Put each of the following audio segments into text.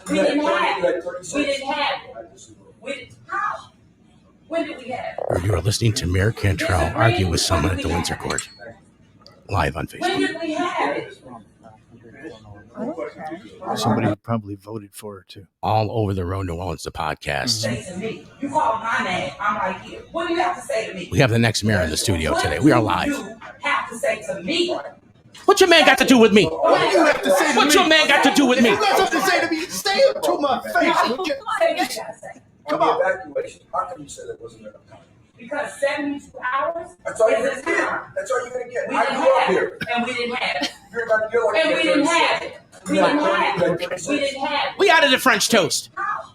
We didn't have it. We didn't have it. How? When did we have it? You are listening to Mayor Cantrell argue with someone at the Windsor Court. Live on Facebook. When did we have it? Somebody probably voted for her too. All over the road, New Orleans, the podcast. Say to me, you call my name, I'm right here. What do you have to say to me? We have the next mayor in the studio today. We are live. What do you have to say to me? What your man got to do with me? What do you have to say to me? What your man got to do with me? If you got something to say to me, say it to my face. Would you? Come on. The evacuation. How come you said it wasn't enough time? Because 72 hours. That's all you're gonna get. That's all you're gonna get. We I didn't grew up have here. it, and we didn't have it. You're about to get like And we didn't have it. We didn't have it. We didn't have it. We out of the French toast. How?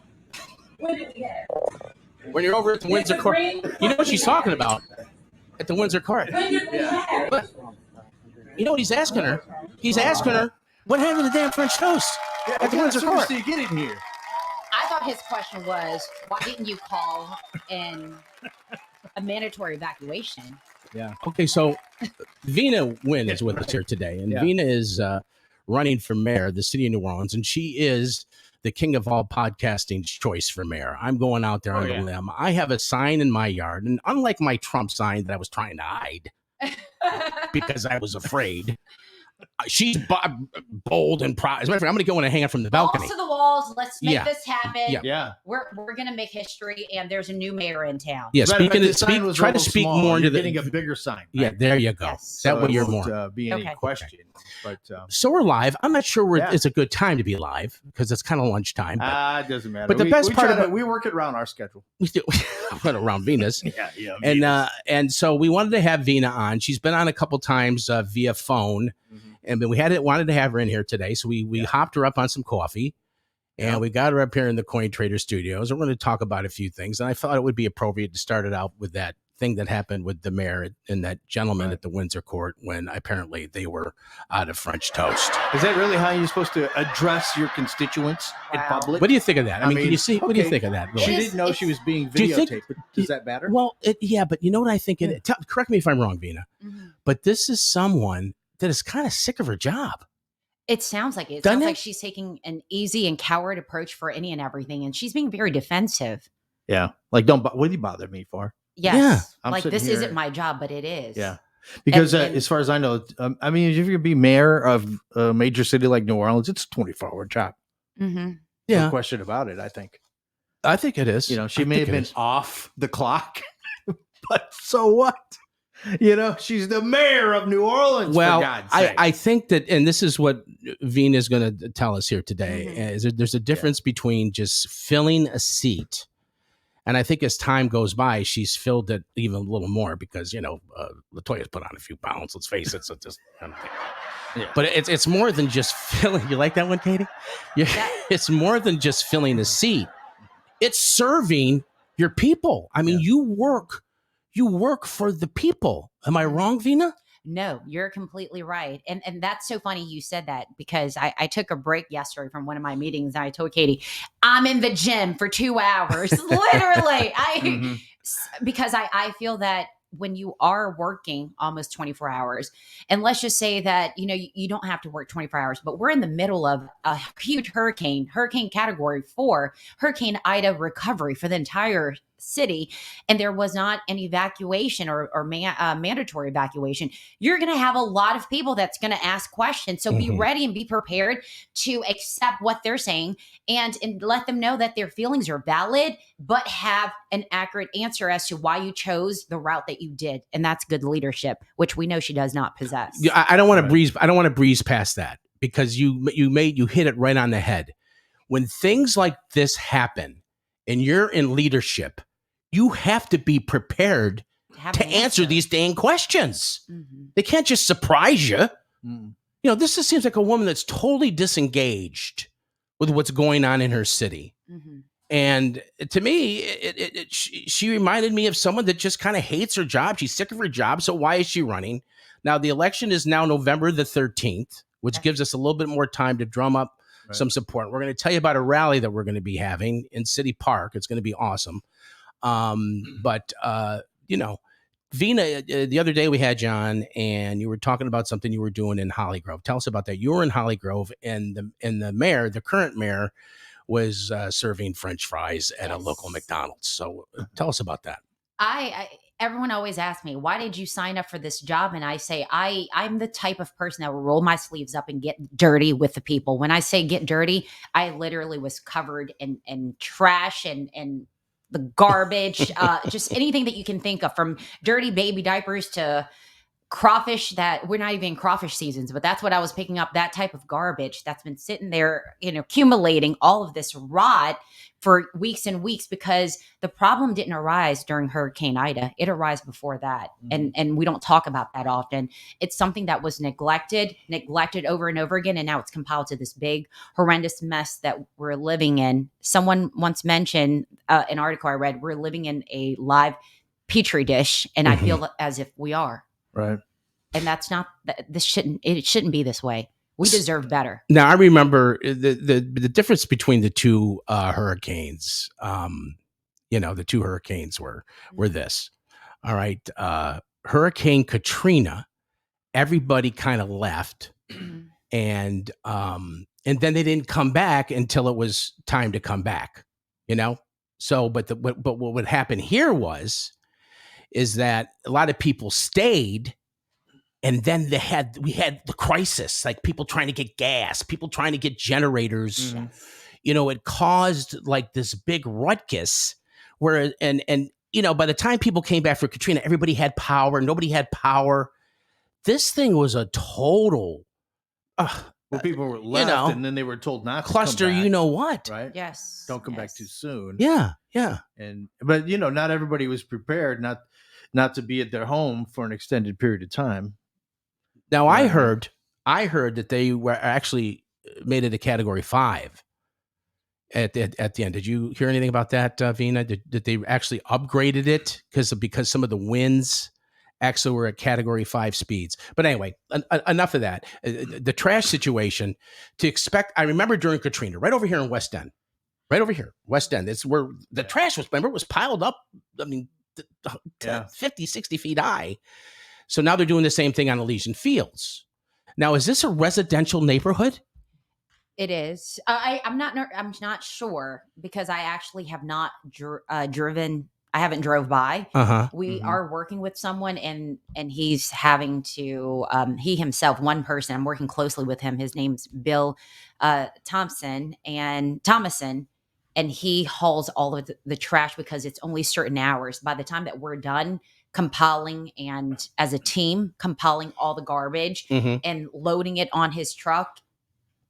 When did we have it? When you're over at the Windsor Court, you know what she's talking about at the Windsor Court. When did we have it? But you know what he's asking her? He's asking her, what happened to the damn French toast at the Windsor Court? You get in here. I thought his question was, why didn't you call in a mandatory evacuation? Yeah. Okay, so Vina Nguyen is with us here today, and Vina is running for mayor of the city of New Orleans, and she is the king of all podcasting's choice for mayor. I'm going out there on the limb. I have a sign in my yard, and unlike my Trump sign that I was trying to hide because I was afraid, she's bold and proud. As a matter of fact, I'm going to go in and hang it from the balcony. Balls to the walls. Let's make Yeah. this happen. Yeah. We're going to make history, and there's a new mayor in town. Yeah, Try to try to speak more into getting the. a bigger sign. Yeah, there you go. Yes. That way it you're won't, more. be any Okay. question. But So we're live. I'm not sure Yeah. it's a good time to be live because it's kind of lunchtime. But it doesn't matter. but the best part of it- we work it around our schedule. we do run around Venus. Yeah. And so we wanted to have Vina on. She's been on a couple times via phone, and then we wanted to have her in here today. So we hopped her up on some coffee, and we got her up here in the Coin Trader Studios. We're going to talk about a few things, and I thought it would be appropriate to start it out with that thing that happened with the mayor and that gentleman at the Windsor Court when apparently they were out of French toast. Is that really how you're supposed to address your constituents in Wow. public? What do you think of that? I mean, can you see? What do you okay. think of that? She Really? didn't know she was being Do you think- videotaped. But does that matter? Well, yeah, but you know what I think? Correct me if I'm wrong, Vina, but this is someone that is kind of sick of her job. It sounds like it. It Doesn't sounds it? like she's taking an easy and coward approach for any and everything, and she's being very defensive. Yeah. Like, what do you bother me for? Yes. Yeah. I'm Like, sitting this here- isn't my job, but it is. Yeah. Because And- as far as I know, I mean, if you're going to be mayor of a major city like New Orleans, it's a 24-hour job. Mm-hmm. No question about it, I think. I think it is. You know, she I may think have it been is. off the clock, but so what? You know, she's the mayor of New Orleans, Well, for God's sake. I think that, and this is what Vina is going to tell us here today, is that there's a difference between just filling a seat. And I think as time goes by, she's filled it even a little more because, Latoya's put on a few pounds. Let's face it. So just, But it's more than just filling. You like that one, Katie? Yeah. It's more than just filling a seat. It's serving your people. I mean, you work for the people. Am I wrong, Vina? No, you're completely right. And that's so funny you said that because I took a break yesterday from one of my meetings and I told Katie, I'm in the gym for 2 hours. Literally. Because I feel that when you are working almost 24 hours, and let's just say that, you don't have to work 24 hours, but we're in the middle of a huge hurricane category 4, Hurricane Ida recovery for the entire city, and there was not an evacuation or mandatory evacuation, you're going to have a lot of people that's going to ask questions. So be ready and be prepared to accept what they're saying and let them know that their feelings are valid, but have an accurate answer as to why you chose the route that you did. And that's good leadership, which we know she does not possess. Yeah, I don't want to breeze. I don't want to breeze past that because you hit it right on the head. When things like this happen and you're in leadership, you have to be prepared to answer these dang questions. They can't just surprise you. This just seems like a woman that's totally disengaged with what's going on in her city. And to me, she reminded me of someone that just kind of hates her job. She's sick of her job. So why is she running? Now, the election is now November the 13th, which gives us a little bit more time to drum up some support. We're going to tell you about a rally that we're going to be having in City Park. It's going to be awesome. But Vina, the other day we had John, and you were talking about something you were doing in Hollygrove. Tell us about that. You were in Hollygrove, and the mayor, the current mayor, was serving French fries at a local McDonald's. So tell us about that. I everyone always asks me, why did you sign up for this job? And I say, I'm the type of person that will roll my sleeves up and get dirty with the people. When I say get dirty, I literally was covered in trash and the garbage, just anything that you can think of, from dirty baby diapers to crawfish that we're not even in crawfish seasons, but that's what I was picking up, that type of garbage that's been sitting there, accumulating all of this rot for weeks and weeks, because the problem didn't arise during Hurricane Ida. It arose before that. And we don't talk about that often. It's something that was neglected over and over again. And now it's compiled to this big, horrendous mess that we're living in. Someone once mentioned, an article I read, we're living in a live petri dish. And I feel as if we are. Right. And that's not, it shouldn't be this way. We deserve better. Now, I remember the difference between the two hurricanes. The two hurricanes were this. All right. Hurricane Katrina, everybody kind of left. And then they didn't come back until it was time to come back, So, but what would happen here is that a lot of people stayed, and then we had the crisis, like people trying to get gas, people trying to get generators. It caused like this big ruckus where, and by the time people came back for Katrina, everybody had power. Nobody had power. This thing was a total, well, people were left, and then they were told not cluster, to come back, you know what? right? Yes. Don't come back too soon. Yeah. But not everybody was prepared not to be at their home for an extended period of time. Now, I heard that they were actually made it a Category 5 at the end. Did you hear anything about that, Vina? Did they actually upgraded it because some of the winds actually were at Category 5 speeds? But anyway, enough of that. The trash situation to expect. I remember during Katrina, right over here in West End. It's where the trash was piled up. I mean, 50, 60 feet high. So now they're doing the same thing on Elysian Fields. Now, is this a residential neighborhood? It is. I'm not sure, because I actually have not driven. I haven't drove by. We are working with someone, and he's having to. He himself, one person. I'm working closely with him. His name's Bill Thompson and he hauls all of the trash because it's only certain hours. By the time that we're done compiling, and as a team compiling all the garbage and loading it on his truck,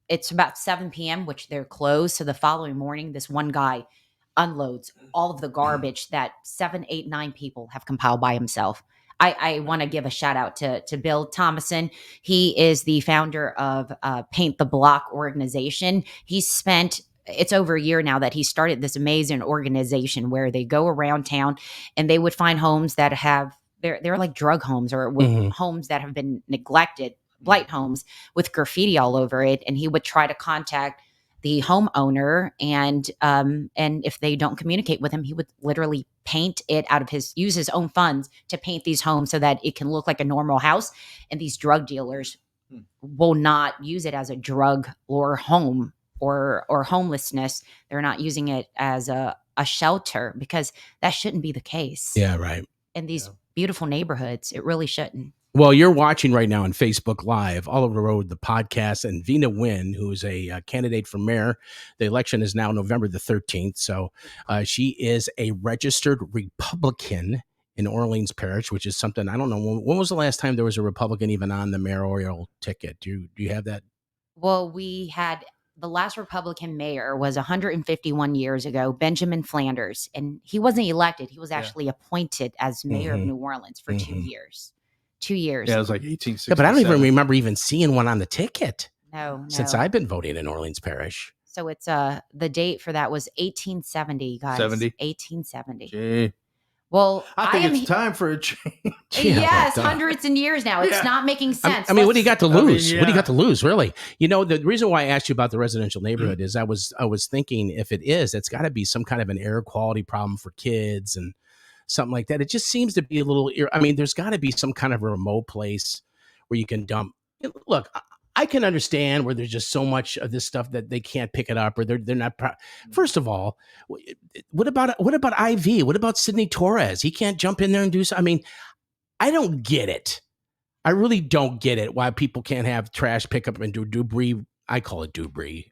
it's about 7 p.m., which they're closed. So the following morning, this one guy unloads all of the garbage that 7, 8, 9 people have compiled by himself. I want to give a shout out to Bill Thompson. He is the founder of Paint the Block organization. It's over a year now that he started this amazing organization where they go around town and they would find homes that they're like drug homes, or with homes that have been neglected, blight homes with graffiti all over it. And he would try to contact the homeowner, and if they don't communicate with him, he would literally paint it use his own funds to paint these homes so that it can look like a normal house. And these drug dealers will not use it as a drug or home or homelessness. They're not using it as a shelter, because that shouldn't be the case. Yeah, right. In these beautiful neighborhoods, it really shouldn't. Well, you're watching right now on Facebook Live, All Over the Road, the podcast, and Vina Nguyen, who is a candidate for mayor. The election is now November the 13th. So she is a registered Republican in Orleans Parish, which is something, I don't know. When was the last time there was a Republican even on the mayoral ticket? Do you have that? Well, we had the last Republican mayor was 151 years ago, Benjamin Flanders, and he wasn't elected. He was actually appointed as mayor of New Orleans for 2 years. 2 years. Yeah, it was like 1860. Yeah, but I don't even remember even seeing one on the ticket. No. Since I've been voting in Orleans Parish. So it's the date for that was 1870, guys. 1870. Gee. Well, I think it's time for a change. Yes, hundreds and years now. It's not making sense. I mean, what do you got to lose? yeah. What do you got to lose, really? The reason why I asked you about the residential neighborhood is I was thinking, if it is, it's got to be some kind of an air quality problem for kids and something like that. It just seems to be a little. I mean, there's got to be some kind of a remote place where you can dump. Look, I can understand where there's just so much of this stuff that they can't pick it up, or they're not. First of all, what about IV? What about Sidney Torres? He can't jump in there and do so. I mean, I don't get it. I really don't get it. Why people can't have trash pickup and do debris. I call it debris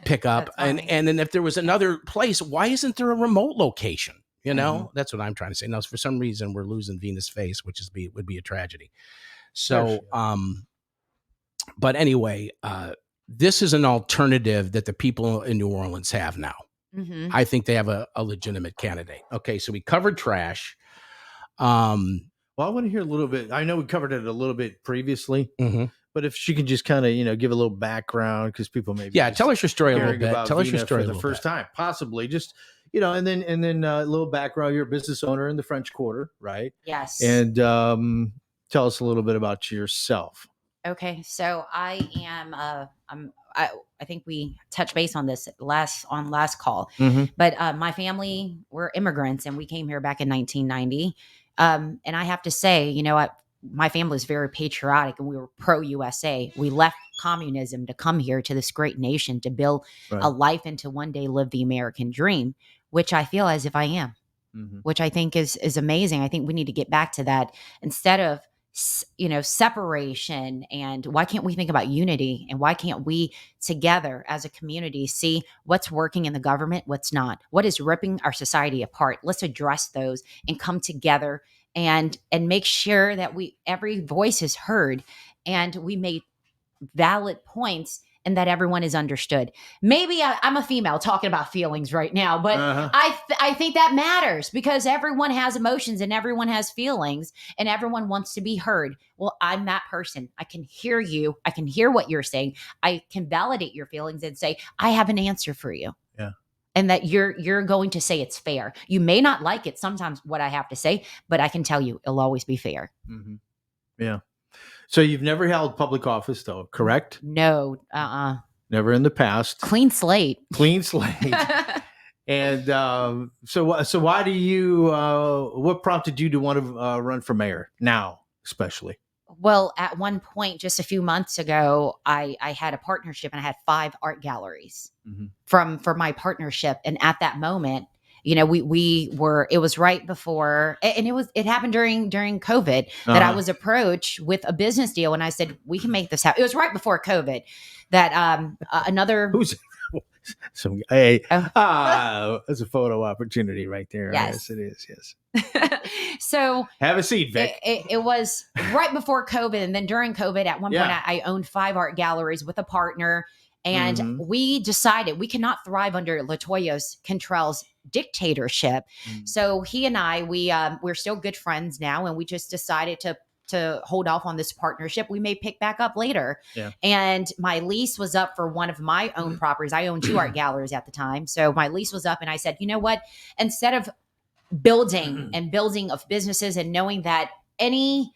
pickup. And then if there was another place, why isn't there a remote location? You know, that's what I'm trying to say. Now, for some reason, we're losing Vina's face, which would be a tragedy. So, but anyway, this is an alternative that the people in New Orleans have now. Mm-hmm. I think they have a legitimate candidate. Okay, so we covered trash. Well, I want to hear a little bit. I know we covered it a little bit previously, Mm-hmm. but if she can just kind of, give a little background, because people maybe tell us your story a little hearing bit. about Tell us your Vina story for a the little first bit. time, possibly. Just and then a little background. You're a business owner in the French Quarter, right? Yes. And tell us a little bit about yourself. Okay, so I am. I think we touched base on this last call, Mm-hmm. but my family were immigrants, and we came here back in 1990. And I have to say, my family is very patriotic, and we were pro USA. We left communism to come here to this great nation to build a life and to one day live the American dream, which I feel as if I am, which I think is amazing. I think we need to get back to that instead of separation. And why can't we think about unity, and why can't we together as a community see what's working in the government, what's not, what is ripping our society apart? Let's address those and come together and make sure that every voice is heard, and we make valid points, and that everyone is understood. Maybe I'm a female talking about feelings right now, but I think that matters, because everyone has emotions and everyone has feelings and everyone wants to be heard. Well, I'm that person. I can hear you. I can hear what you're saying. I can validate your feelings and say, I have an answer for you. Yeah. And that you're going to say it's fair. You may not like it sometimes what I have to say, but I can tell you it'll always be fair. Mm-hmm. Yeah. So you've never held public office, though, correct? No. Never in the past. Clean slate. Clean slate. And so why do you? What prompted you to want to run for mayor now, especially? Well, at one point, just a few months ago, I had a partnership, and I had 5 art galleries from my partnership. And at that moment, we were, it was right before, and it happened during COVID that I was approached with a business deal, and I said, we can make this happen. It was right before COVID that another that's a photo opportunity right there. Yes, it is. Yes. So have a seat, Vic. It was right before COVID, and then during COVID, at one point, I owned 5 art galleries with a partner. And we decided we cannot thrive under Latoya Cantrell's dictatorship. So he and I, we're still good friends now, and we just decided to hold off on this partnership. We may pick back up later. Yeah. And my lease was up for one of my own properties. I owned 2 art galleries at the time. So my lease was up, and I said, you know what? Instead of building of businesses and knowing that any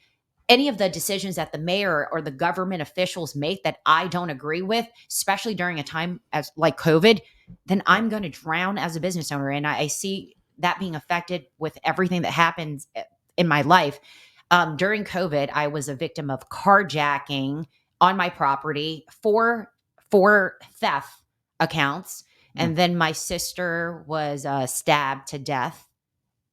of the decisions that the mayor or the government officials make that I don't agree with, especially during a time as like COVID, then I'm going to drown as a business owner. And I see that being affected with everything that happens in my life. During COVID, I was a victim of carjacking on my property, 4 theft accounts. And then my sister was stabbed to death.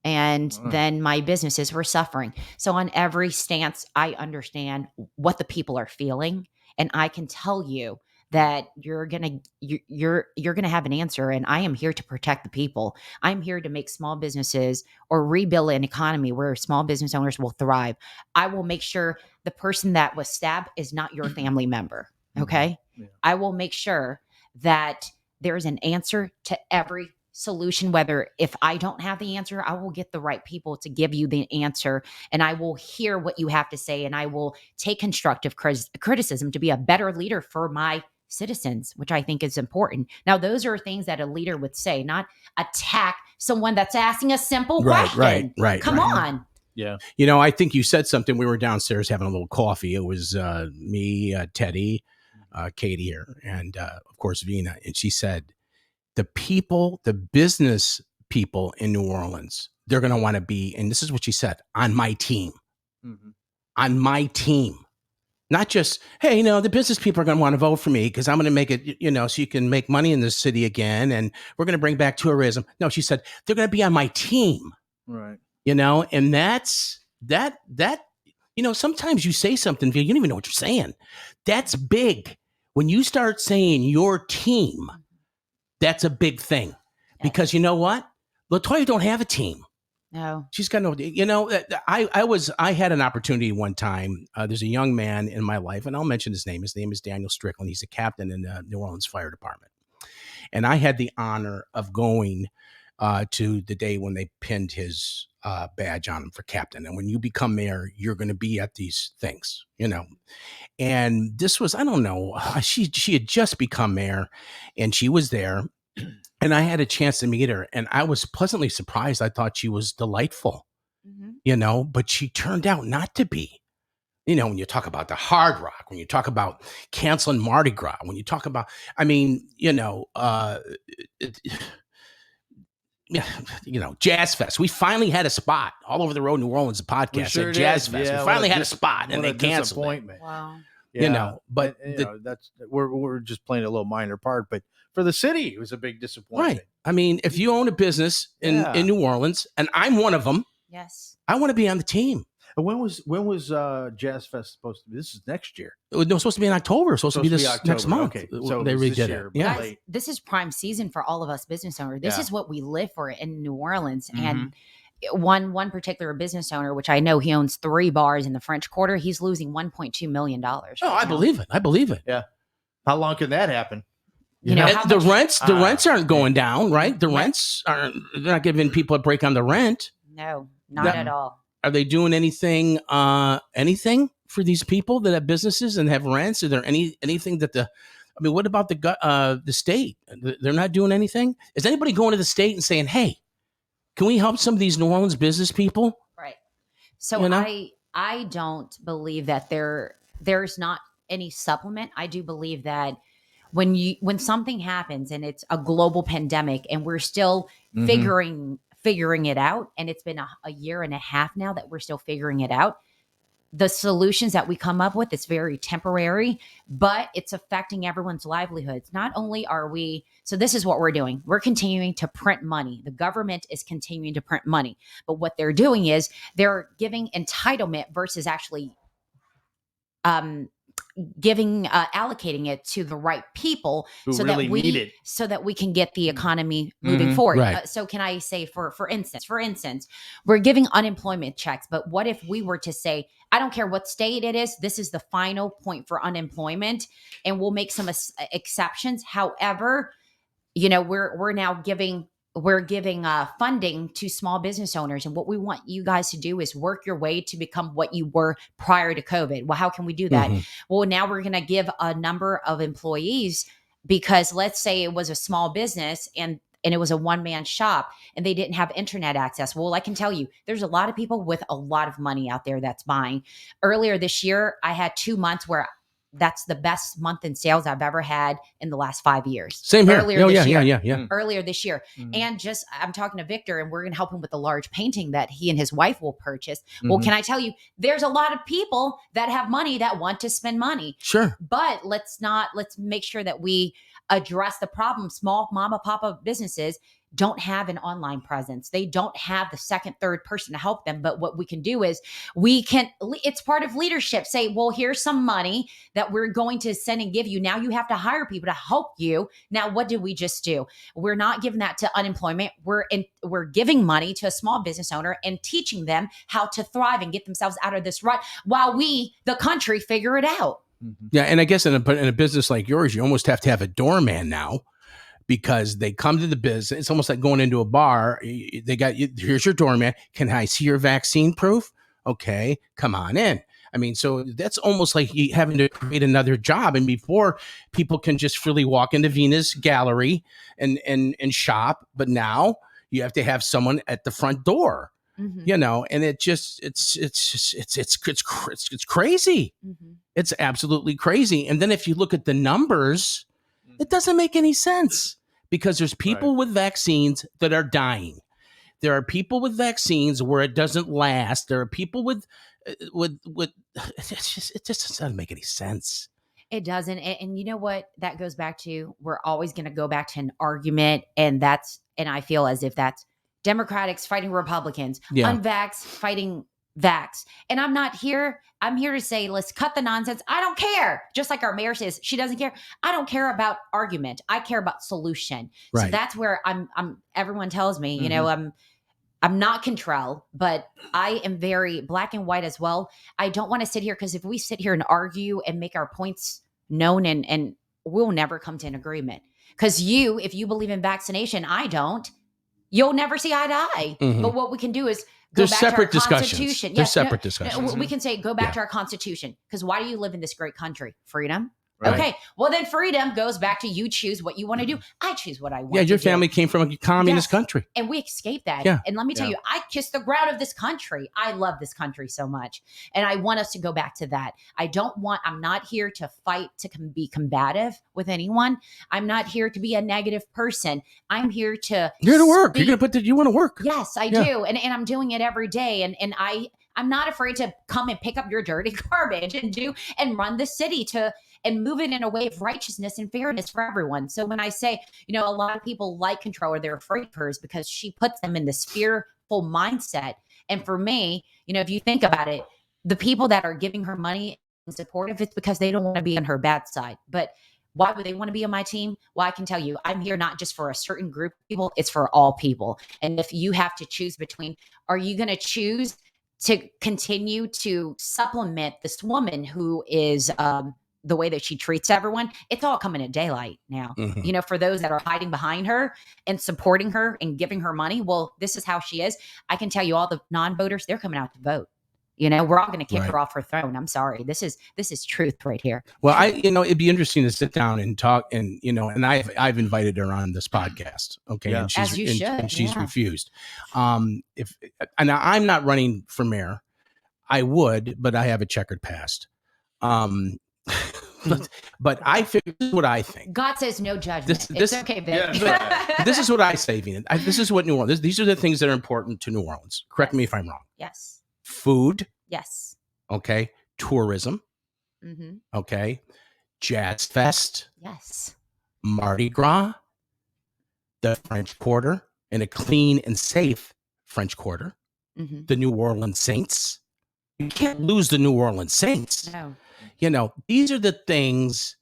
And then my businesses were suffering. So on every stance, I understand what the people are feeling, and I can tell you that you're gonna have an answer. And I am here to protect the people. I'm here to make small businesses or rebuild an economy where small business owners will thrive. I will make sure the person that was stabbed is not your family member. Okay, I will make sure that there is an answer to every solution. Whether if I don't have the answer, I will get the right people to give you the answer, and I will hear what you have to say, and I will take constructive criticism to be a better leader for my citizens, which I think is important. Now, those are things that a leader would say, not attack someone that's asking a simple question. Right. Come on. Yeah. I think you said something. We were downstairs having a little coffee. It was me, Teddy, Katie here, and of course, Vina. And she said, the business people in New Orleans, they're going to want to be, and this is what she said, on my team. On my team. Not just, hey, you know, the business people are going to want to vote for me because I'm going to make it, you know, so you can make money in this city again. And we're going to bring back tourism. No, she said, they're going to be on my team, Right. you know, and that's that, you know, sometimes you say something, you don't even know what you're saying. That's big. When you start saying your team, that's a big thing because you know what? LaToya don't have a team. No. She's got no, you know, I had an opportunity one time. There's a young man in my life, and I'll mention his name. His name is Daniel Strickland. He's a captain in the New Orleans Fire Department. And I had the honor of going to the day when they pinned his badge on him for captain. And when you become mayor, you're going to be at these things, you know. And this was, I don't know, she had just become mayor, and she was there. And I had a chance to meet her, and I was pleasantly surprised. I thought she was delightful, you know, but she turned out not to be. You know, when you talk about the Hard Rock, when you talk about canceling Mardi Gras, when you talk about, I mean, you know, you know, Jazz Fest. We finally had a spot all over the road. New Orleans, a podcast sure at Jazz did. Fest. Yeah, we finally had a spot, and they canceled it. Wow. Yeah. You know, but you know, that's we're just playing a little minor part, but for the city, it was a big disappointment. right. I mean, if you own a business in New Orleans, and I'm one of them, Yes. I want to be on the team. And when was Jazz Fest supposed to be? This is next year. It was supposed to be in October. It was supposed to be this October. next month. Okay, so they it was redid this it. year, Yeah. Guys, this is prime season for all of us business owners. This Yeah. is what we live for in New Orleans. Mhm. And one particular business owner, which I know he owns 3 bars in the French Quarter, he's losing $1.2 million. Oh, I believe it. I believe it. How long can that happen? You know, And how the much- rents aren't going down, right? The Right. rents aren't. They're not giving people a break on the rent. No, not That- at all. Are they doing anything for these people that have businesses and have rents? Is there anything that I mean, what about the state? They're not doing anything. Is anybody going to the state and saying, "Hey, can we help some of these New Orleans business people?" Right. So You know? I don't believe that there's not any supplement. I do believe that when something happens and it's a global pandemic and we're still Mhm. figuring it out, and it's been a year and a half now that we're still figuring it out, the solutions that we come up with, it's very temporary, but it's affecting everyone's livelihoods. Not only are we, so this is what we're doing. We're continuing to print money. The government is continuing to print money, but what they're doing is they're giving entitlement versus actually allocating it to the right people Who so really that we need it. so that we can get the economy moving Mhm. forward. Right. So can I say for instance, we're giving unemployment checks, but what if we were to say, I don't care what state it is, this is the final point for unemployment, and we'll make some exceptions. However, you know, we're now giving funding to small business owners, and what we want you guys to do is work your way to become what you were prior to COVID. Well, how can we do that? Mhm. Well, now we're going to give a number of employees, because let's say it was a small business and it was a one-man shop and they didn't have internet access. Well, I can tell you, there's a lot of people with a lot of money out there that's buying. Earlier this year, I had 2 months where that's the best month in sales I've ever had in the last 5 years. Same here. Earlier Oh, this year. yeah. Earlier this year. Mhm. And I'm talking to Victor, and we're going to help him with a large painting that he and his wife will purchase. Well, Mhm. can I tell you, there's a lot of people that have money that want to spend money, Sure. but let's make sure that we address the problem. Small mama papa businesses don't have an online presence. They don't have the second, third person to help them. But what we can do is it's part of leadership. Say, well, here's some money that we're going to send and give you. Now you have to hire people to help you. Now, what did we just do? We're not giving that to unemployment. We're giving money to a small business owner and teaching them how to thrive and get themselves out of this rut while we, the country, figure it out. Mhm. Yeah, and I guess in a business like yours, you almost have to have a doorman now, because they come to the business. It's almost like going into a bar. They got you. Here's your doorman. Can I see your vaccine proof? Okay, come on in. I mean, so that's almost like you having to create another job. And before, people can just freely walk into Vina's gallery and shop, but now you have to have someone at the front door. Mhm. You know, and it's crazy. Mhm. It's absolutely crazy. And then if you look at the numbers, it doesn't make any sense, because there's people with vaccines that are dying. There are people with vaccines where it doesn't last. There are people with it just doesn't make any sense. It doesn't. And you know what? That goes back to, we're always going to go back to an argument. And I feel as if that's Democrats fighting Republicans, Yeah. unvax fighting vax. And I'm here to say, let's cut the nonsense. I don't care. Just like our mayor says, she doesn't care. I don't care about argument. I care about solution. So Right. that's where everyone tells me, you know, I'm not control, but I am very black and white as well. I don't want to sit here, because if we sit here and argue and make our points known, and we'll never come to an agreement. Because if you believe in vaccination, I don't, you'll never see eye to eye. Mhm. But what we can do is go There's back to our separate discussions. Constitution. There's Yes, no, separate discussions. we can say, go back Yeah. to our Constitution. Because why do you live in this great country? Freedom. Right. Okay. Well, then freedom goes back to you choose what you want to do. I choose what I want. Yeah, your to do. family came from a communist Yes. country. And we escaped that. Yeah. And let me tell Yeah. you, I kiss the ground of this country. I love this country so much. And I want us to go back to that. I'm not here to fight, to be combative with anyone. I'm not here to be a negative person. I'm here to You're to work. speak- You're going to you want to work. Yes, I Yeah. do. And I'm doing it every day. And I'm not afraid to come and pick up your dirty garbage and run the city and move it in a way of righteousness and fairness for everyone. So when I say, you know, a lot of people like control, or they're afraid of hers because she puts them in this fearful mindset. And for me, you know, if you think about it, the people that are giving her money and supportive, it's because they don't want to be on her bad side. But why would they want to be on my team? Well, I can tell you, I'm here not just for a certain group of people, it's for all people. And if you have to choose between, are you going to choose to continue to supplement this woman who is the way that she treats everyone? It's all coming to daylight now. Mhm. You know, for those that are hiding behind her and supporting her and giving her money, well, this is how she is. I can tell you, all the non-voters, they're coming out to vote. You know, we're all going to kick Right. her off her throne. I'm sorry. This is truth right here. Well, it'd be interesting to sit down and talk, and and I've invited her on this podcast. Okay, Yeah. and she's As you and, should, and she's yeah. refused. And I'm not running for mayor. I would, but I have a checkered past. But I figure, this is what I think. God says no judgment. This- it's okay, Vic. Yeah. This is what I say, Vina. This is what New Orleans. These are the things that are important to New Orleans. Correct me if I'm wrong. Yes. Food, Yes. okay. Tourism, Mm-hmm. okay. Jazz Fest, Yes. Mardi Gras, the French Quarter, and a clean and safe French Quarter. Mm-hmm. The New Orleans Saints. You can't lose the New Orleans Saints. No. These are the things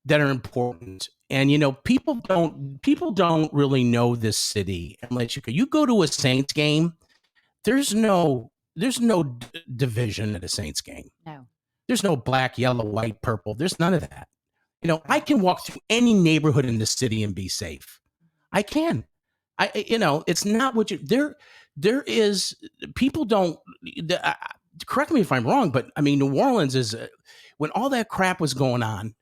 that are important. And people don't really know this city unless you go to a Saints game. There's no division at a Saints game. No. There's no black, yellow, white, purple. There's none of that. I can walk through any neighborhood in the city and be safe. I can. It's not what there is. People don't. Correct me if I'm wrong, but I mean, New Orleans is when all that crap was going on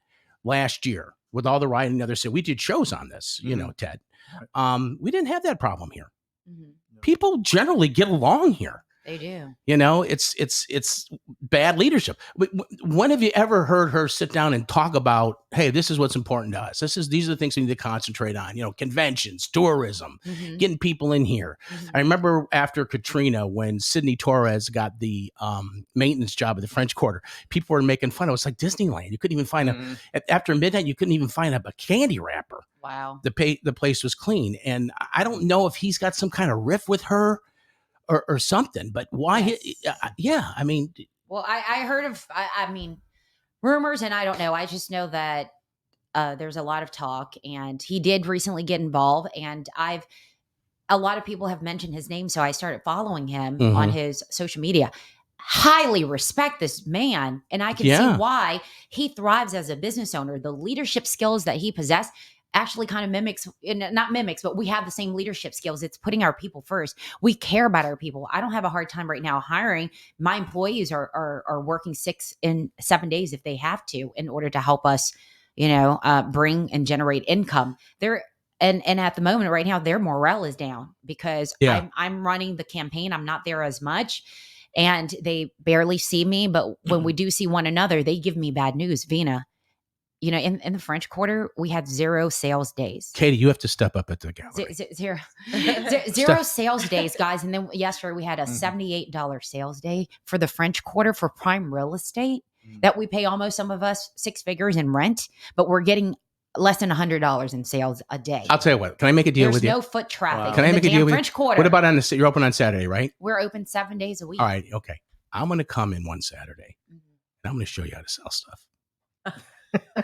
last year with all the rioting in the other city. We did shows on this, Ted. We didn't have that problem here. Mm-hmm. People generally get along here. They do. It's bad leadership. When have you ever heard her sit down and talk about, hey, this is what's important to us. These are the things we need to concentrate on. Conventions, tourism, Mm-hmm. getting people in here. Mm-hmm. I remember after Katrina, when Sidney Torres got the maintenance job at the French Quarter, people were making fun. It was like Disneyland. You couldn't even find after midnight, you couldn't even find a candy wrapper. Wow. The place was clean. And I don't know if he's got some kind of riff with her or something, but why? Yes. I mean, Well, I heard of, I mean, rumors, and I don't know. I just know that there's a lot of talk, and he did recently get involved, and a lot of people have mentioned his name, so I started following him on his social media. Highly respect this man, and I can see why he thrives as a business owner. The leadership skills that he possessed actually kind of not mimics, but we have the same leadership skills. It's putting our people first. We care about our people. I don't have a hard time right now hiring. My employees are working 6 and 7 days if they have to, in order to help us, bring and generate income. And at the moment right now, their morale is down because I'm running the campaign. I'm not there as much, and they barely see me. But when we do see one another, they give me bad news. Vina, in the French Quarter, we had 0 sales days. Katie, you have to step up at the gallery. Zero sales days, guys. And then yesterday we had a $78 sales day for the French Quarter for prime real estate that we pay almost, some of us, 6 figures in rent, but we're getting less than $100 in sales a day. I'll tell you what. Can I make a deal There's with you? no foot traffic. Can I make a deal with French you? Quarter. What about you're open on Saturday, right? We're open 7 days a week. All right. Okay. I'm going to come in one Saturday and I'm going to show you how to sell stuff. Do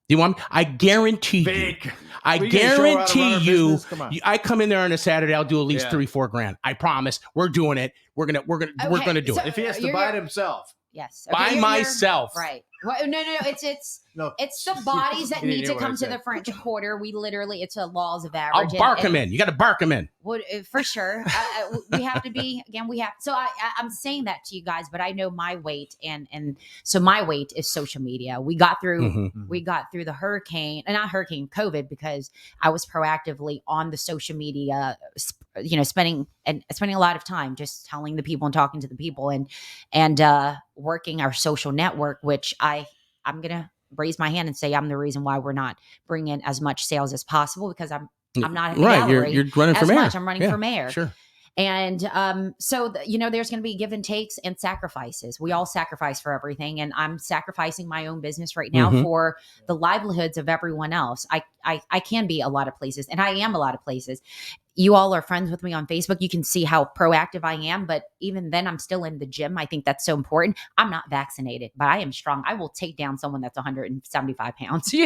you want me? I guarantee Vic, you. I we gonna show her how to run guarantee our you. business? Come on. I come in there on a Saturday. I'll do at least Yeah. $3-4 grand. I promise. We're doing it. We're gonna do so- it. If he has to You're- buy it himself. Yes. By myself. Right. Well, no. It's No. it's the bodies that You didn't need to hear what I come to said. the French Quarter. We literally, it's a laws of I'll average. bark him in. You got to bark him in. For sure. We have to be, again, so I'm saying that to you guys, but I know my weight. And so my weight is social media. We got through the hurricane, and not hurricane, COVID, because I was proactively on the social media, spending a lot of time just telling the people and talking to the people and working our social network, which I'm going to raise my hand and say I'm the reason why we're not bringing as much sales as possible, because I'm not in the Right. gallery You're running for as mayor. much. I'm running for mayor. Sure. And so there's going to be give and takes and sacrifices. We all sacrifice for everything, and I'm sacrificing my own business right now for the livelihoods of everyone else. I can be a lot of places, and I am a lot of places. You all are friends with me on Facebook. You can see how proactive I am, but even then I'm still in the gym. I think that's so important. I'm not vaccinated, but I am strong. I will take down someone that's 175 pounds, All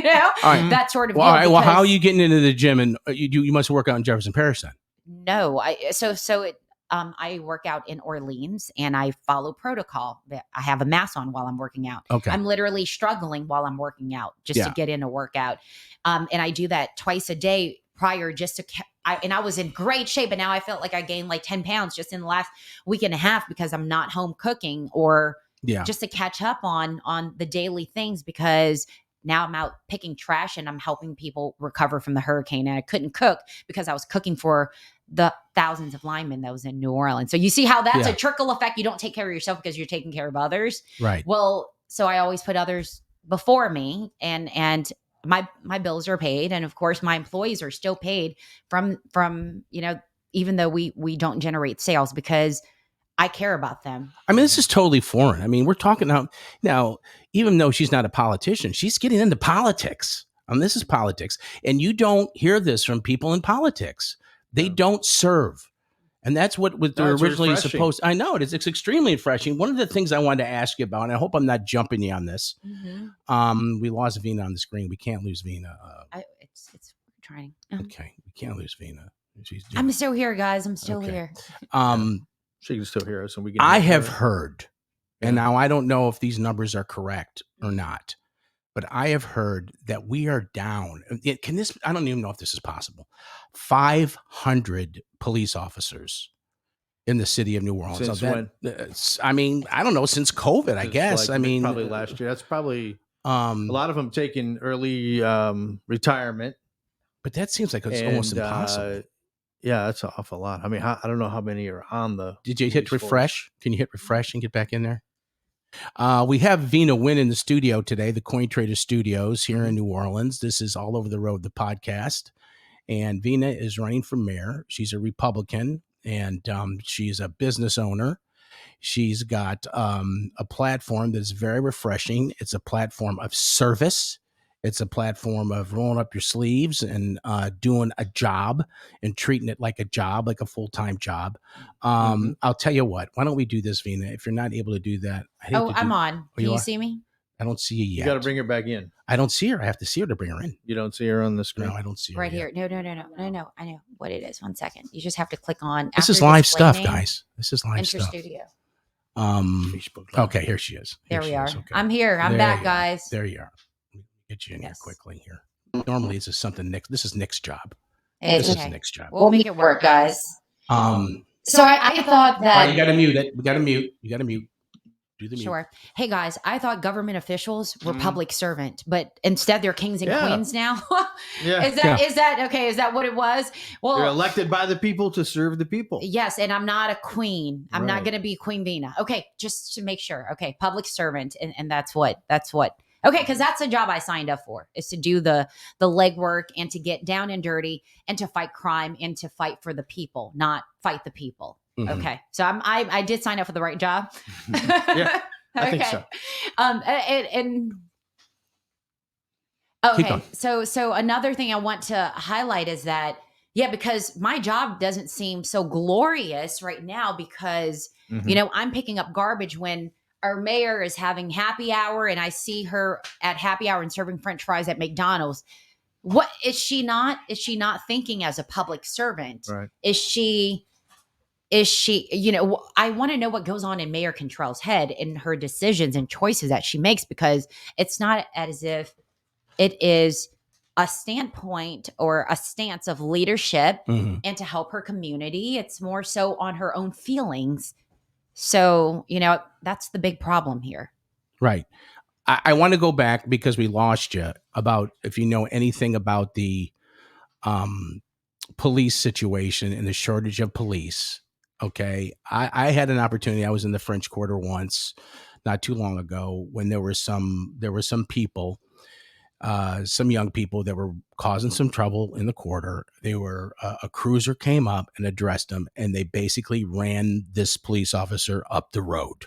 right. that sort of Well, deal. all right. Well, how are because- you getting into the gym? And you must work out in Jefferson Parish then. No, I work out in Orleans and I follow protocol. I have a mask on while I'm working out. Okay. I'm literally struggling while I'm working out just to get in a workout. And I do that twice a day prior just to, and I was in great shape. And now I felt like I gained like 10 pounds just in the last week and a half because I'm not home cooking or just to catch up on the daily things, because now I'm out picking trash and I'm helping people recover from the hurricane. And I couldn't cook because I was cooking for the thousands of linemen that was in New Orleans. So you see how that's a trickle effect. You don't take care of yourself because you're taking care of others. Right. Well, so I always put others before me, and my bills are paid. And of course my employees are still paid from, even though we don't generate sales, because I care about them. I mean, this is totally foreign. I mean, we're talking now, even though she's not a politician, she's getting into politics. This is politics. And you don't hear this from people in politics. They don't serve. And that's what they're originally refreshing. supposed to. I know it is. It's extremely refreshing. One of the things I wanted to ask you about, and I hope I'm not jumping you on this. We lost Vina on the screen. We can't lose Vina. It's trying. Okay. We can't lose Vina. I'm still here, guys. I'm still here. She can still hear us, and we can. I have heard, and now I don't know if these numbers are correct or not, but I have heard that we are down. I don't even know if this is possible. 500 police officers in the city of New Orleans. Since when? I don't know, since COVID, I guess. Probably last year. That's probably a lot of them taking early retirement. But that seems like it's almost impossible. Yeah, that's an awful lot. I mean, I don't know how many are on the. Did you hit refresh? Can you hit refresh and get back in there? We have Vina Nguyen in the studio today, the Coin Trader Studios here in New Orleans. This is All Over the Road, the podcast. And Vina is running for mayor. She's a Republican, and she's a business owner. She's got a platform that's very refreshing. It's a platform of service. It's a platform of rolling up your sleeves and doing a job and treating it like a job, like a full-time job. I'll tell you what. Why don't we do this, Vina? If you're not able to do that, I'm on. Can you see me? I don't see you yet. You got to bring her back in. I don't see her. I have to see her to bring her in. You don't see her on the screen. No, I don't see her right yet. here. No. I know what it is. 1 second. You just have to click on. This is live stuff, guys. This is live Enter stuff. studio. Facebook Live. Okay, here she is. There we are. Okay. I'm here. I'm There back, you guys. There you are. Get you in here quickly here. Normally, this is something Nick. This is Nick's job. This is Nick's job. We'll make it work, guys. So I thought that. All right, you got to mute it. We got to mute. You got to mute. Do the mute. Sure. Hey guys, I thought government officials were public servant, but instead they're kings and queens now. Is that okay? Is that what it was? Well, they're elected by the people to serve the people. Yes, and I'm not a queen. I'm not going to be Queen Vina. Okay, just to make sure. Okay, public servant, and that's what Okay, because that's a job I signed up for, is to do the legwork and to get down and dirty and to fight crime and to fight for the people, not fight the people. Mhm. Okay, so I did sign up for the right job. Yeah, I think so. And Keep okay, going. so another thing I want to highlight is that because my job doesn't seem so glorious right now because Mhm. I'm picking up garbage when our mayor is having happy hour and I see her at happy hour and serving French fries at McDonald's. What is she not? Is she not thinking as a public servant? Right. Is she, I want to know what goes on in Mayor Cantrell's head and her decisions and choices that she makes, because it's not as if it is a standpoint or a stance of leadership Mhm. and to help her community. It's more so on her own feelings. So, that's the big problem here. Right. I want to go back because we lost you about if you know anything about the police situation and the shortage of police. Okay. I had an opportunity. I was in the French Quarter once, not too long ago, when there were some people, some young people that were causing some trouble in the quarter. They were a cruiser came up and addressed them, and they basically ran this police officer up the road.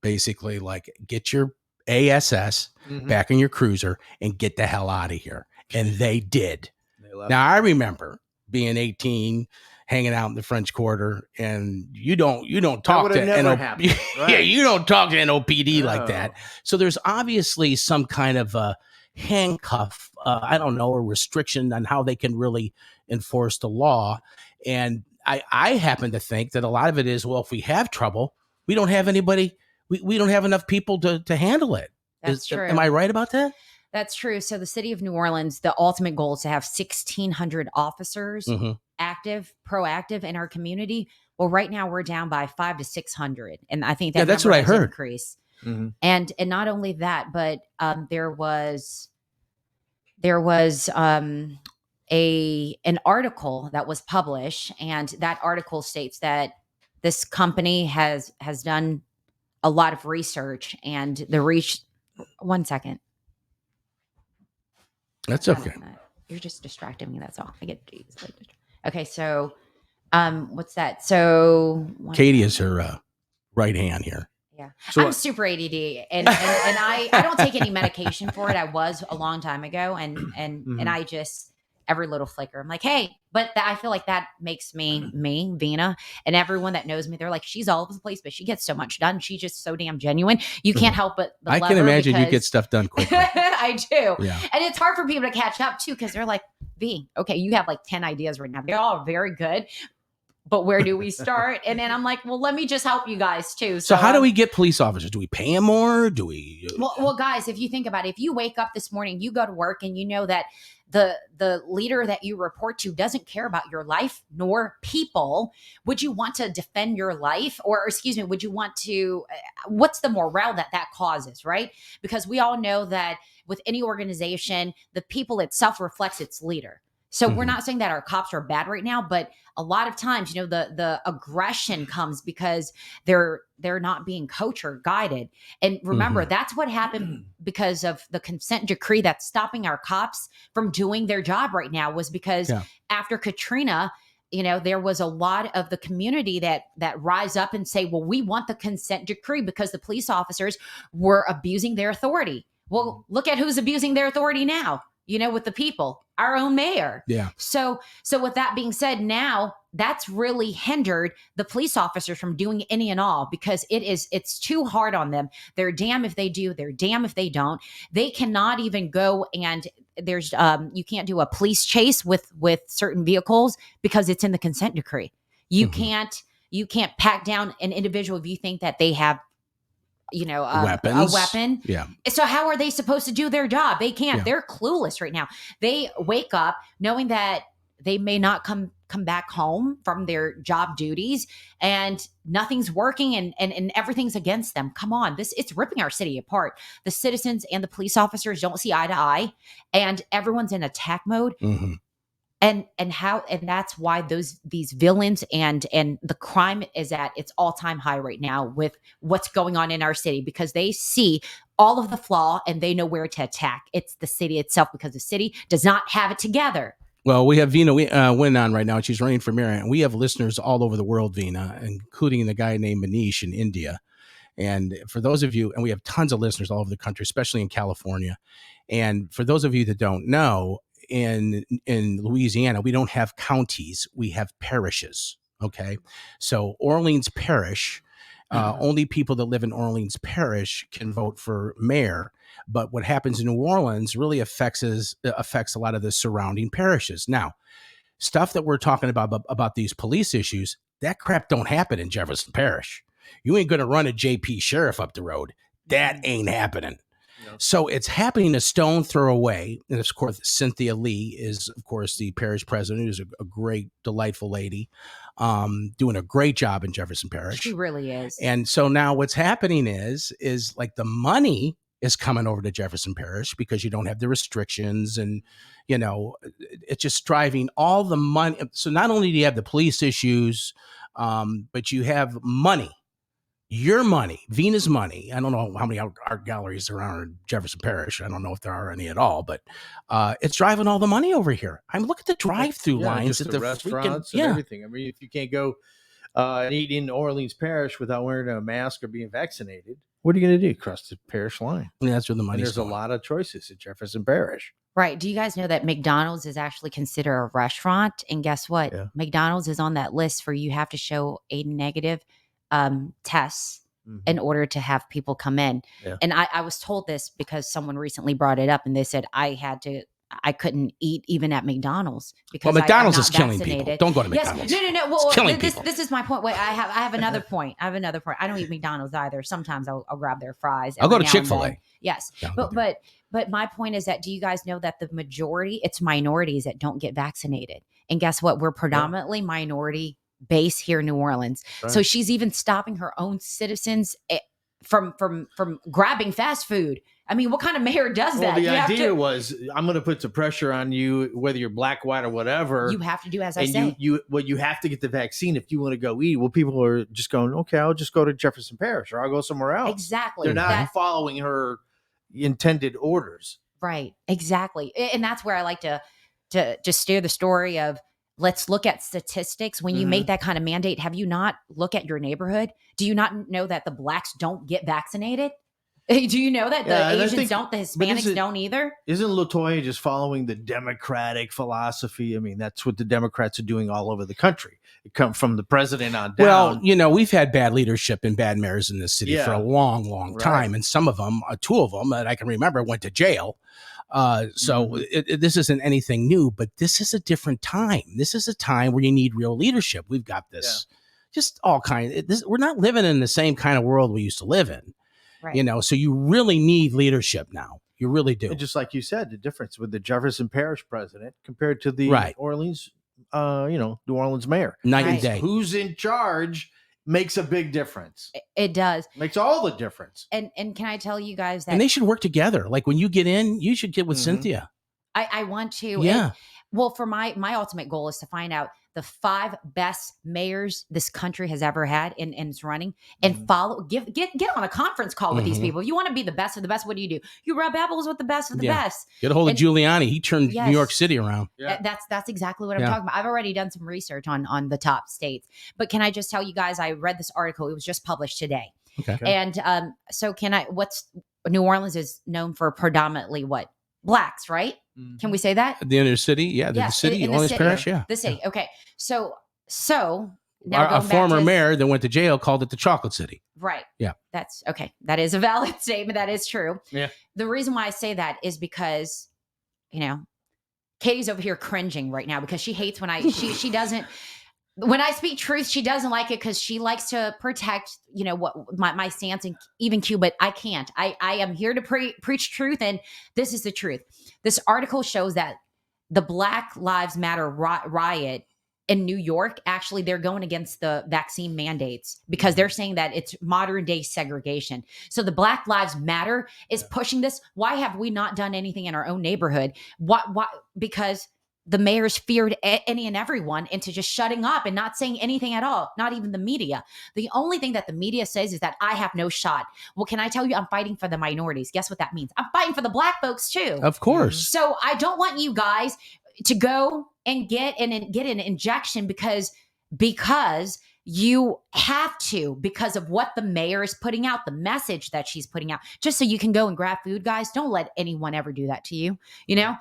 Basically, like, get your ASS back in your cruiser and get the hell out of here. And they did. They left. Now I remember being 18, hanging out in the French Quarter, and you don't talk would to have never NO happened. Yeah, Right. you don't talk to NOPD like No. that. So there's obviously some kind of handcuff, I don't know, a restriction on how they can really enforce the law. And I happen to think that a lot of it is, well, if we have trouble, we don't have anybody. We don't have enough people to handle it. That's true. Am I right about that? That's true. So the city of New Orleans, the ultimate goal is to have 1,600 officers active, proactive in our community. Well, right now we're down by 500 to 600. And I think that that's number what I has heard. increased. Mhm. And not only that, but there was an article that was published, and that article states that this company has done a lot of research, and the reach. One second. That's okay. You're just distracting me. That's all. I get okay. So, what's that? So Katie is her right hand here. Yeah, So I'm super ADD, and I don't take any medication for it. I was a long time ago, and I just every little flicker, I'm like, hey, but I feel like that makes me Vina, and everyone that knows me, they're like, she's all over the place, but she gets so much done. She's just so damn genuine. You can't help but I love can her imagine you because- get stuff done quickly. I do. Yeah. And it's hard for people to catch up too, because they're like, V, okay, you have like 10 ideas right now. They're all very good, but where do we start? And then I'm like, well, let me just help you guys too. So how do we get police officers? Do we pay them more? Do we? Well, guys, if you think about it, if you wake up this morning, you go to work and you know that the leader that you report to doesn't care about your life nor people, would you want to defend your life? Or excuse me, would you want to, what's the morale that causes, right? Because we all know that with any organization, the people itself reflects its leader. So we're not saying that our cops are bad right now, but a lot of times, the aggression comes because they're not being coached or guided. And remember, that's what happened because of the consent decree that's stopping our cops from doing their job right now, was because after Katrina, there was a lot of the community that rise up and say, well, we want the consent decree because the police officers were abusing their authority. Well, look at who's abusing their authority now. With the people, our own mayor. Yeah. So with that being said, now that's really hindered the police officers from doing any and all, because it's too hard on them. They're damn if they do, they're damn if they don't. They cannot even go, and there's you can't do a police chase with certain vehicles because it's in the consent decree. You can't pack down an individual if you think that they have weapons. a weapon. Yeah. So how are they supposed to do their job? They can't. Yeah. They're clueless right now. They wake up knowing that they may not come back home from their job duties, and nothing's working, and everything's against them. Come on, it's ripping our city apart. The citizens and the police officers don't see eye to eye, and everyone's in attack mode. and that's why these villains and the crime is at its all-time high right now with what's going on in our city, because they see all of the flaw and they know where to attack. It's the city itself, because the city does not have it together. Well, we have Vina Nguyen on right now, and she's running for mayor. And we have listeners all over the world, Vina, including the guy named Manish in India. And for those of you, and we have tons of listeners all over the country, especially in California. And for those of you that don't know, in Louisiana, we don't have counties, we have parishes. Okay. So Orleans Parish, only people that live in Orleans Parish can vote for mayor. But what happens in New Orleans really affects a lot of the surrounding parishes. Now, stuff that we're talking about these police issues, that crap don't happen in Jefferson Parish. You ain't going to run a JP sheriff up the road. That ain't happening. No. So it's happening a stone throw away. And of course, Cynthia Lee is, of course, the parish president, who's a great, delightful lady, doing a great job in Jefferson Parish. She really is. And so now what's happening is like the money is coming over to Jefferson Parish because you don't have the restrictions, and, you know, it's just driving all the money. So not only do you have the police issues, but you have money. Your money, Vina's money. I don't know how many art galleries there are in Jefferson Parish. I don't know if there are any at all, but it's driving all the money over here. I'm looking at the drive-through lines at the restaurants and everything. I mean, if you can't go and eat in Orleans Parish without wearing a mask or being vaccinated, what are you going to do? Cross the parish line. Yeah, that's where the money's going. There's a lot of choices at Jefferson Parish. Right. Do you guys know that McDonald's is actually considered a restaurant? And guess what? Yeah. McDonald's is on that list for you have to show a negative tests in order to have people come in. Yeah. And I was told this because someone recently brought it up, and they said I couldn't eat even at McDonald's because McDonald's is killing people. Don't go to McDonald's. Yes. No. Well, this is my point. Wait, I have another point. I don't eat McDonald's either. Sometimes I'll grab their fries. I'll go to Chick-fil-A. Yes. But my point is that, do you guys know that the majority, it's minorities that don't get vaccinated? And guess what? We're predominantly minority base here in New Orleans. Right. So she's even stopping her own citizens from grabbing fast food. I mean, what kind of mayor does that? Well, the idea was, I'm going to put some pressure on you, whether you're black, white, or whatever. You have to do as I say. You have to get the vaccine if you want to go eat. Well, people are just going, okay, I'll just go to Jefferson Parish, or I'll go somewhere else. Exactly. They're not following her intended orders. Right. Exactly. And that's where I like to just steer the story of, let's look at statistics. When you make that kind of mandate, have you not look at your neighborhood? Do you not know that the blacks don't get vaccinated? Do you know that the Asians don't, the Hispanics don't either? Isn't LaToya just following the Democratic philosophy? I mean, that's what the Democrats are doing all over the country. It comes from the president on down. Well, you know, we've had bad leadership and bad mayors in this city for a long, long time. And some of them, two of them that I can remember, went to jail. This isn't anything new, but this is a different time. This is a time where you need real leadership. We've got this, just all kinds. We're not living in the same kind of world we used to live in, you know. So you really need leadership now. You really do. And just like you said, the difference with the Jefferson Parish president compared to the Orleans, New Orleans mayor, night and day. Who's in charge makes a big difference. It does. Makes all the difference. And can I tell you guys that? And they should work together. Like when you get in, you should get with Cynthia. I want to. Yeah. Well, for my ultimate goal is to find out the 5 best mayors this country has ever had in its running, and get on a conference call with these people. If you want to be the best of the best, what do? You rub apples with the best of the best. Get a hold of Giuliani. He turned New York City around. Yeah. That's exactly what I'm talking about. I've already done some research on the top states. But can I just tell you guys, I read this article. It was just published today. Okay. And so New Orleans is known for predominantly what? Blacks, right? Can we say that? The inner city, the city, Orleans Parish, the city. Okay, so now a former mayor that went to jail called it the Chocolate City. Right. Yeah, that's okay. That is a valid statement. That is true. Yeah. The reason why I say that is because, Katie's over here cringing right now because she hates when she doesn't. When I speak truth, she doesn't like it because she likes to protect, what my stance and even Q, but I can't. I am here to preach truth, and this is the truth. This article shows that the Black Lives Matter riot in New York, actually, they're going against the vaccine mandates because they're saying that it's modern day segregation. So the Black Lives Matter is pushing this. Why have we not done anything in our own neighborhood? Why? Because the mayors feared any and everyone into just shutting up and not saying anything at all, not even the media. The only thing that the media says is that I have no shot. Well, can I tell you, I'm fighting for the minorities. Guess what that means? I'm fighting for the black folks too. Of course. So I don't want you guys to go and get an injection because you have to, because of what the mayor is putting out, the message that she's putting out, just so you can go and grab food. Guys, don't let anyone ever do that to you. You know,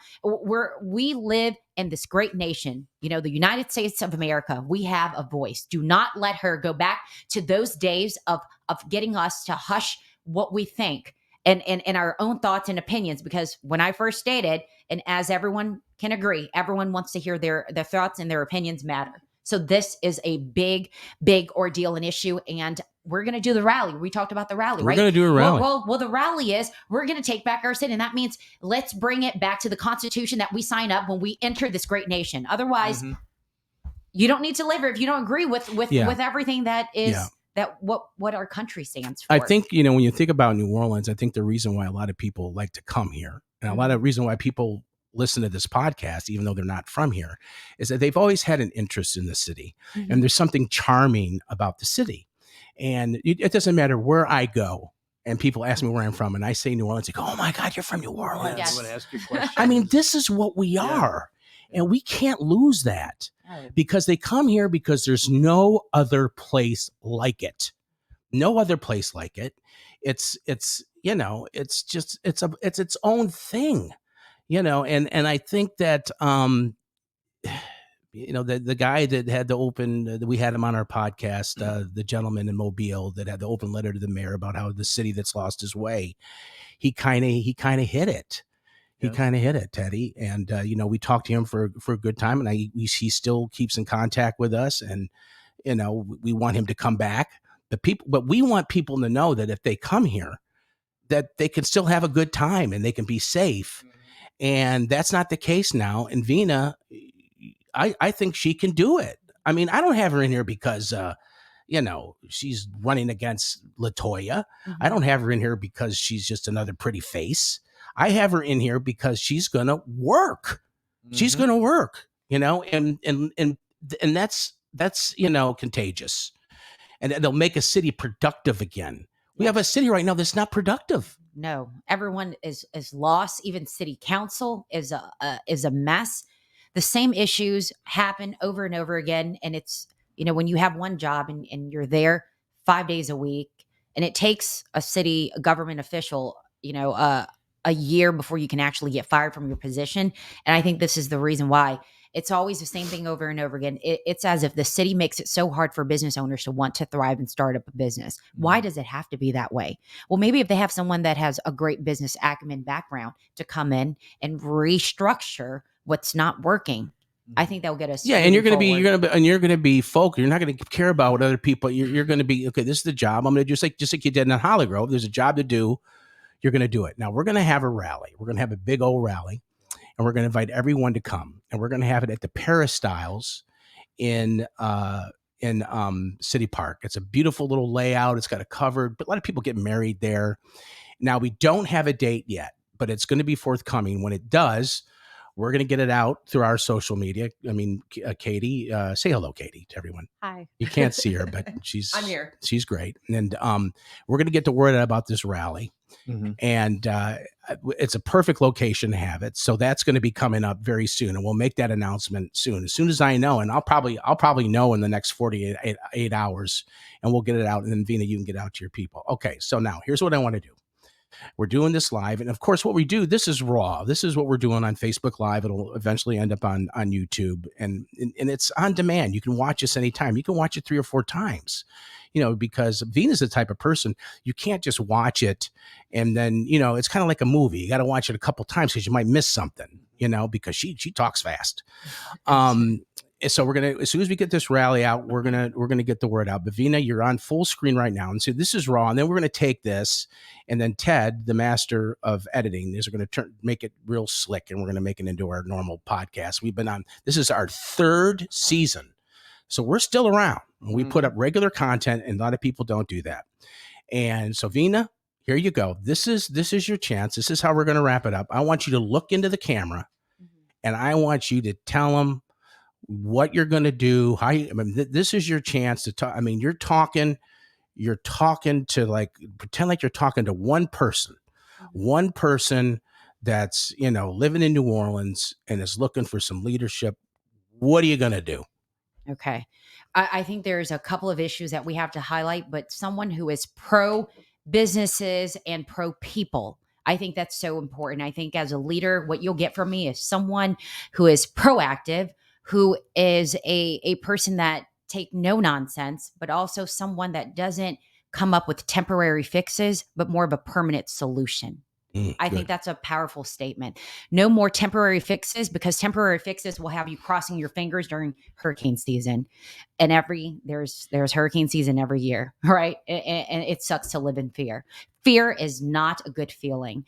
we live in this great nation, you know, the United States of America. We have a voice. Do not let her go back to those days of getting us to hush what we think and our own thoughts and opinions. Because when I first stated, and as everyone can agree, everyone wants to hear their thoughts and their opinions matter. So this is a big, big ordeal and issue. And we're going to do the rally. We talked about the rally, right? We're going to do a rally. Well, the rally is we're going to take back our city. And that means let's bring it back to the Constitution that we sign up when we enter this great nation. Otherwise, you don't need to live here if you don't agree with everything that is that what our country stands for. I think, you know, when you think about New Orleans, I think the reason why a lot of people like to come here, and a lot of reason why people listen to this podcast, even though they're not from here, is that they've always had an interest in the city. And there's something charming about the city. And it doesn't matter where I go and people ask me where I'm from and I say New Orleans, they go, oh my God, you're from New Orleans. Yes. I'm going to ask you questions. I mean, this is what we are. And we can't lose that because they come here because there's no other place like it. No other place like it. It's you know, it's just, it's its own thing. You know, and I think that, you know, the guy that had the open, we had him on our podcast, the gentleman in Mobile that had the open letter to the mayor about how the city that's lost his way, he kind of hit it. He kind of hit it, Teddy. And, you know, we talked to him for a good time and he still keeps in contact with us. And, you know, we want him to come back. But we want people to know that if they come here, that they can still have a good time and they can be safe. And that's not the case now. And Vina, I think she can do it. I mean, I don't have her in here because, you know, she's running against LaToya. I don't have her in here because she's just another pretty face. I have her in here because she's going to work. She's going to work, you know, and that's, you know, contagious. And they'll make a city productive again. We have a city right now that's not productive. No, everyone is lost. Even city council is a mess. The same issues happen over and over again. And it's, you know, when you have one job and you're there 5 days a week, and it takes a government official, you know, a year before you can actually get fired from your position. And I think this is the reason why. It's always the same thing over and over again. It's as if the city makes it so hard for business owners to want to thrive and start up a business. Why does it have to be that way? Well, maybe if they have someone that has a great business acumen background to come in and restructure what's not working, I think that'll get us. Yeah, and you're going to be focused. You're not going to care about what other people. You're going to be okay. This is the job. I'm going to just like you did in Holly Grove. There's a job to do. You're going to do it. Now we're going to have a rally. We're going to have a big old rally. And we're going to invite everyone to come, and we're going to have it at the Peristyles in City Park. It's a beautiful little layout. It's got a covered, but a lot of people get married there. Now we don't have a date yet, but it's going to be forthcoming. When it does, we're going to get it out through our social media. I mean, Katie, say hello, Katie, to everyone. Hi. You can't see her, but I'm here. She's great. And we're going to get the word out about this rally. And it's a perfect location to have it. So that's going to be coming up very soon. And we'll make that announcement soon. As soon as I know, and I'll probably know in the next 48 hours, and we'll get it out. And then Vina, you can get out to your people. Okay. So now here's what I want to do. We're doing this live. And of course, what we do, this is raw. This is what we're doing on Facebook Live. It'll eventually end up on YouTube. And it's on demand. You can watch us anytime. You can watch it 3 or 4 times, you know, because Vina's the type of person, you can't just watch it. And then, you know, it's kind of like a movie. You got to watch it a couple times because you might miss something, you know, because she talks fast. So we're going to, as soon as we get this rally out, we're going to get the word out. But Vina, you're on full screen right now. And so this is raw. And then we're going to take this, and then Ted, the master of editing, is going to make it real slick, and we're going to make it into our normal podcast. We've been on, this is our 3rd season. So we're still around. We put up regular content, and a lot of people don't do that. And so Vina, here you go. This is your chance. This is how we're going to wrap it up. I want you to look into the camera and I want you to tell them what you're going to do. How you, I mean, this is your chance to talk. I mean, you're talking to, like, pretend like you're talking to one person that's, living in New Orleans and is looking for some leadership. What are you going to do? Okay. I think there's a couple of issues that we have to highlight, but someone who is pro businesses and pro people, I think that's so important. I think as a leader, what you'll get from me is someone who is proactive, who is a person that take no nonsense, but also someone that doesn't come up with temporary fixes, but more of a permanent solution. I think that's a powerful statement. No more temporary fixes, because temporary fixes will have you crossing your fingers during hurricane season. And there's hurricane season every year, right? And it sucks to live in fear. Fear is not a good feeling.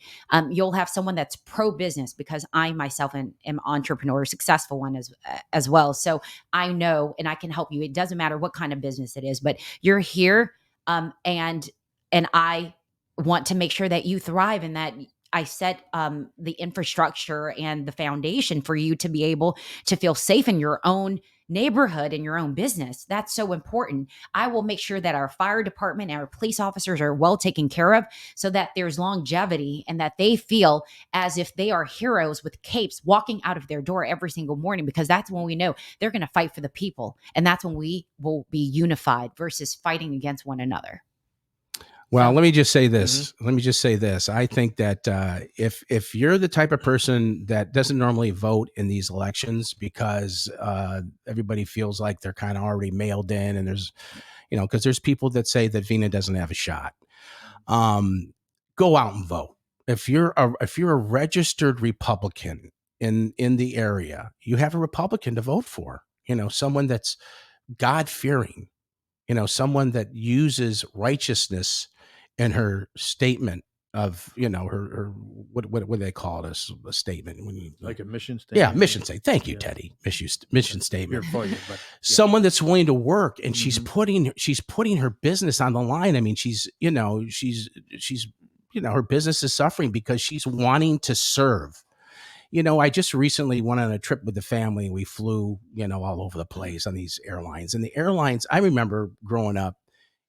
You'll have someone that's pro business, because I myself am entrepreneur, successful one as well. So I know, and I can help you. It doesn't matter what kind of business it is, but you're here, and I want to make sure that you thrive, and that I set the infrastructure and the foundation for you to be able to feel safe in your own neighborhood and your own business. That's so important. I will make sure that our fire department and our police officers are well taken care of, so that there's longevity and that they feel as if they are heroes with capes walking out of their door every single morning, because that's when we know they're going to fight for the people. And that's when we will be unified versus fighting against one another. Well, let me just say this. I think that if you're the type of person that doesn't normally vote in these elections because everybody feels like they're kind of already mailed in, and there's, because there's people that say that Vina doesn't have a shot, go out and vote. If you're a registered Republican in the area, you have a Republican to vote for. Someone that's God-fearing. Someone that uses righteousness in her statement of, her what do they call it? A statement when you Like a mission statement. Yeah, mission statement. Thank you, Teddy. Mission statement. Here for you, but, Someone that's willing to work, and she's putting her business on the line. I mean, she's her business is suffering because she's wanting to serve. I just recently went on a trip with the family, and we flew, all over the place on these airlines. And the airlines, I remember growing up,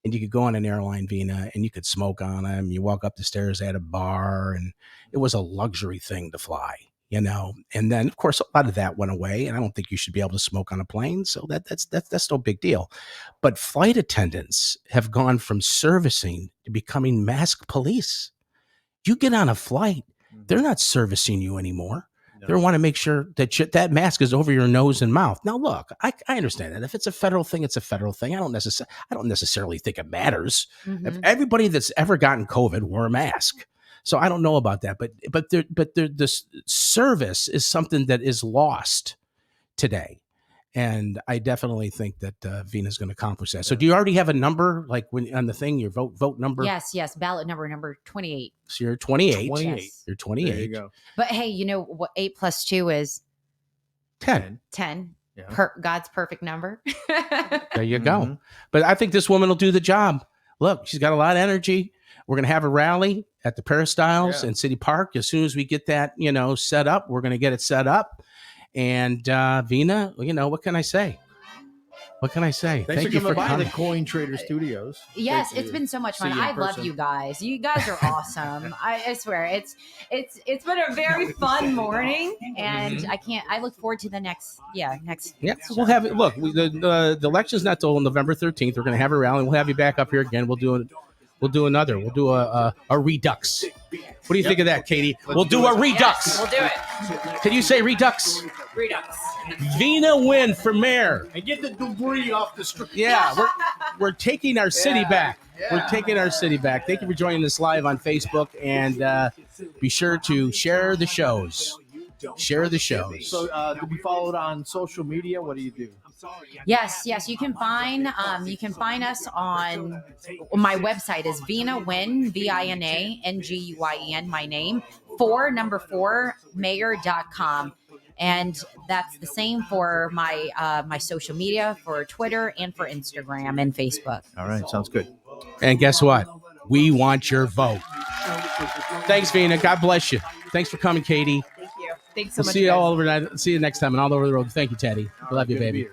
and you could go on an airline, Vina, and you could smoke on them. You walk up the stairs at a bar, and it was a luxury thing to fly, And then, of course, a lot of that went away, and I don't think you should be able to smoke on a plane. So that's no big deal. But flight attendants have gone from servicing to becoming masked police. You get on a flight, they're not servicing you anymore. They want to make sure that that mask is over your nose and mouth. Now, look, I understand that. If it's a federal thing, it's a federal thing. I don't necessarily think it matters. If everybody that's ever gotten COVID wore a mask. So I don't know about that. But the service is something that is lost today. And I definitely think that Vina's going to accomplish that. So do you already have a number, like when on the thing, your vote number? Yes. Ballot number 28. So you're 28. 28. Yes. You're 28. There you go. But hey, you know what? 8 plus 2 is 10. 10. Yeah. God's perfect number. There you go. But I think this woman will do the job. Look, she's got a lot of energy. We're going to have a rally at the Peristyles in City Park. As soon as we get that, set up, we're going to get it set up. And Vina, what can I say? Thank Thanks you for coming by coming. the Coin Trader Studios. Yes, it's been so much fun. I love you guys. You guys are awesome. I swear, it's been a very fun morning, and I look forward to the next. Yeah, we'll have it. Look, the election's not till November 13th. We're going to have a rally. We'll have you back up here again. We'll do another. We'll do a redux. What do you think of that, Katie? We'll do a redux. Yes, we'll do it. Can you say redux? Redux. Vina Nguyen for mayor. And get the debris off the street. Yeah, we're taking our city back. We're taking our city back. Thank you for joining us live on Facebook, and be sure to share the shows. Share the shows. So to be followed on social media, what do you do? Yes. You can find us on my website is Vina Nguyen, VinaNguyen, my name, 4 mayor.com. And that's the same for my my social media, for Twitter and for Instagram and Facebook. All right, sounds good. And guess what? We want your vote. Thanks, Vina. God bless you. Thanks for coming, Katie. Thank you. Thanks so We'll much. see you guys. all over. See you next time and all over the road. Thank you, Teddy. Love you, Good to be baby. here.